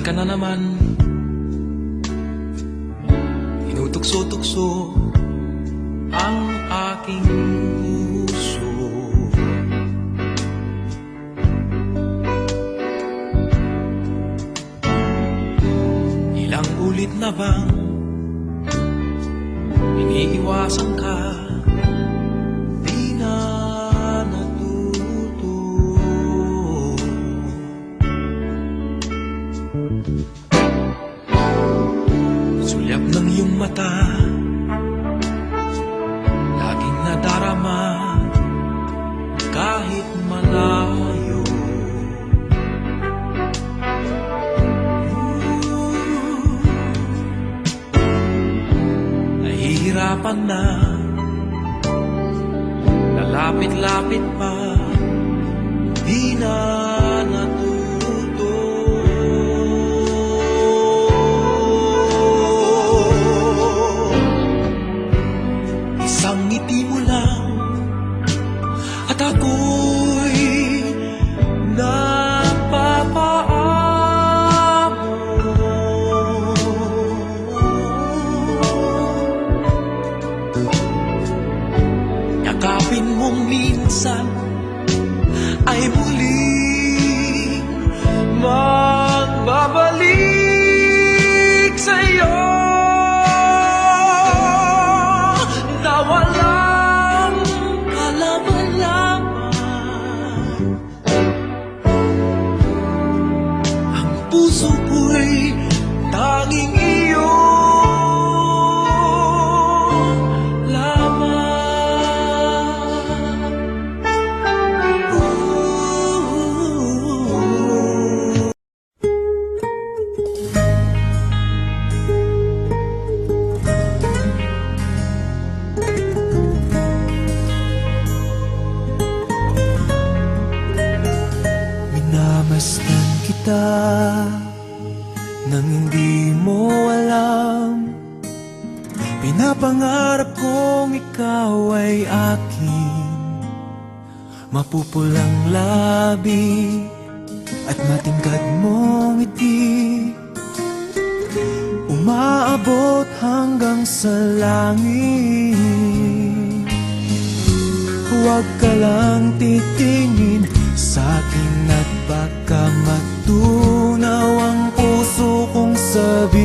ka na naman. Tinutukso-tukso ang aking puso. Ilang ulit na bang iniiwasan ka? Di na natuto. Sulyap ng iyong mata, laging nadarama kahit malayo. Nahihirapan na, lalapit-lapit pa, di na natuto. Isang ngiti mo lang at ako'y napapaamo. Yakapin mong minsan ay muling magbabalik sa'yo na walang kalaban-laban. Ang puso ko'y tanging iyo lamang. Minamasdan kita nang hindi mo alam. Pinapangarap kong ikaw ay akin. Mapupulang labi at matingkad mong ngiti, umaabot hanggang sa langit. Huwag ka lang titingin sa'kin at baka matunaw ang puso kong sabik.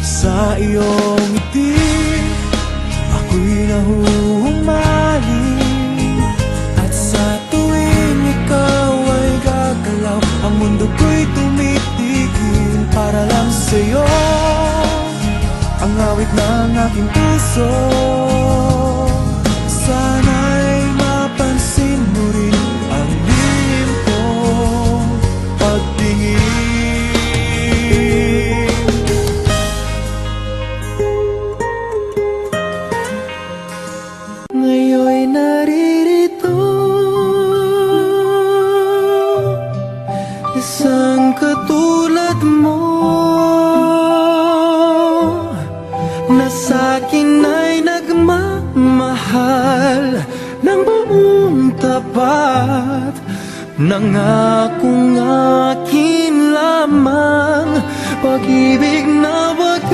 Sa iyong ngiti, ako'y nahuhumaling, at sa tuwing ikaw ay gagalaw, ang mundo ko'y tumitigil para lang sa'yo. Ang awit ng aking puso, sana'y mapansin mo rin ang lihim kong pagtingin. Ngayon'y naririto, isang katulad mo, na sa'kin ay nagmamahal ng buong tapat. Nangakong akin lamang, pag-ibig na wagas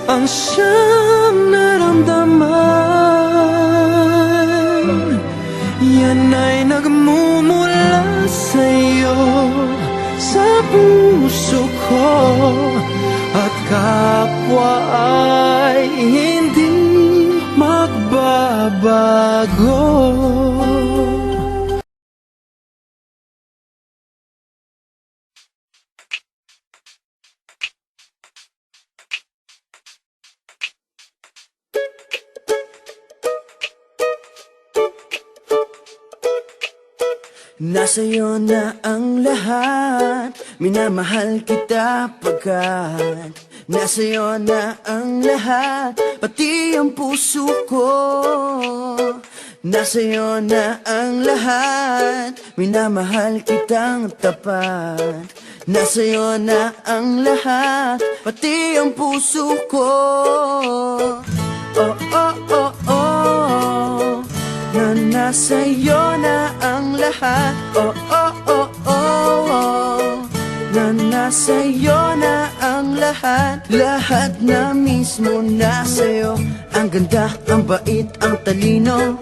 ang siyang naramdaman. Yan ay nagmumula sa'yo, sa puso ko, at kapwa ay hindi magbabago. Nasa'yo na ang lahat, minamahal kita pagkat nasa'yo na ang lahat, pati ang puso ko. Nasa'yo na ang lahat, minamahal kitang tapat. Nasa'yo na ang lahat, pati ang puso ko. Oh, oh, oh, oh, na na Nasa'yo na ang lahat. Oh, oh, oh, oh, oh. Na nasa'yo na ang lahat. Lahat na mismo nasa'yo. Ang ganda, ang bait, ang talino.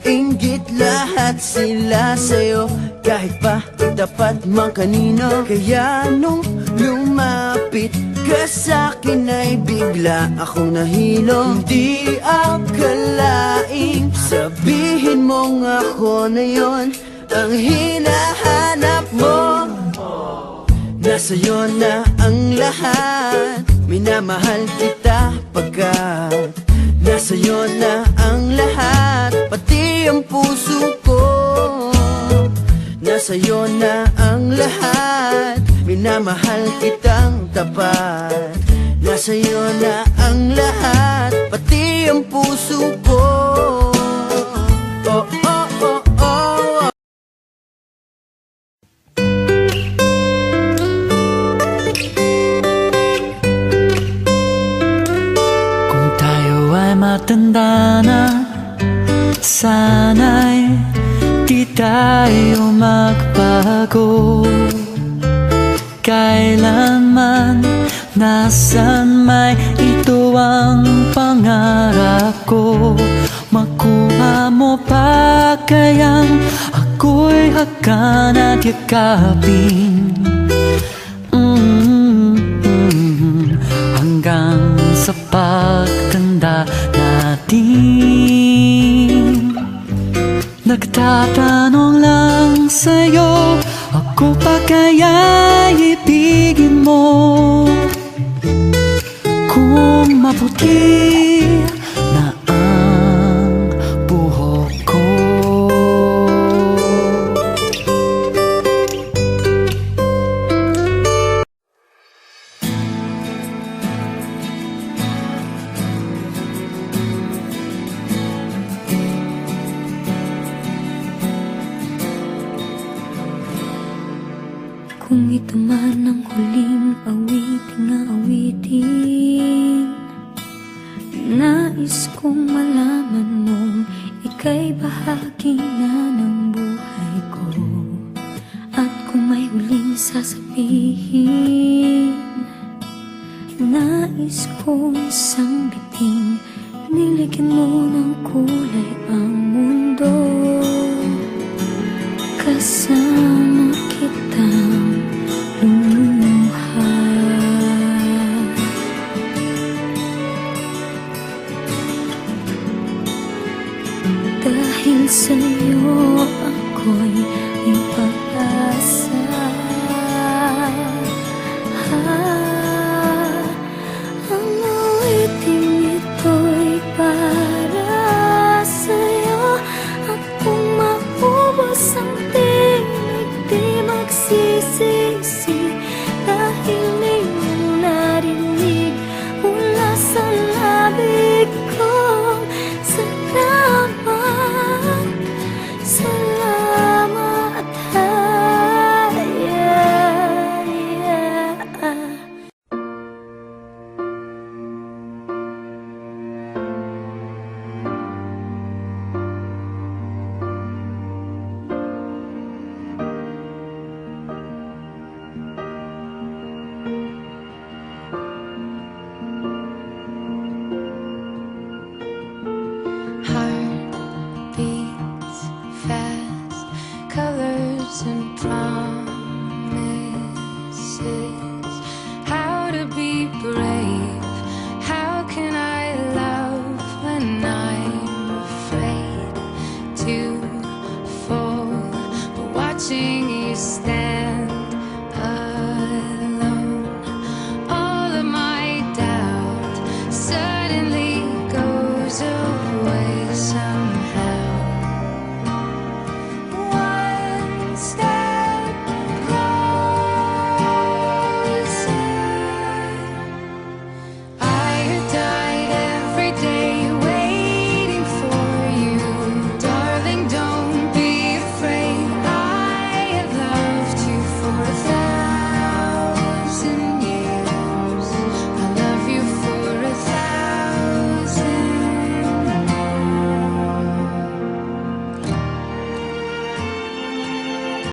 Inggit lahat sila sa'yo. Kahit pa itapat mang kanino. Kaya nung lumapit ka sa'kin ay bigla akong nahilo. Hindi akalaing sabihin mong ako na yon ang hinahanap mo. Nasa'yo na ang lahat. Minamahal kita pagkat nasa'yo na ang lahat. Pati ang puso ko. Nasa'yo na ang lahat. Minamahal kitang tapat. Nasa'yo na ang lahat. Pati ang puso ko. Oh, oh, oh, oh. Kung tayo ay matanda na, sana'y di tayo magbago. Kailanman, nasan may ito ang pangarap ko. Makuha mo pa kayang ako'y hakan at yakapin. Hanggang sa pagtanda natin. Nagtatanong lang sa'yo, ako pa kaya ibigin mo? Kung maputi na ang buhok ko. Kung ito man ang huling awitin na awitin, nais kong malaman mong ika'y bahagi na ng buhay ko. At kung may huling sasabihin, nais kong sanggiting, niligyan mo ng kulay ang mundo. Kasama kitang lumuha. Dahil sa'yo ako'y ipag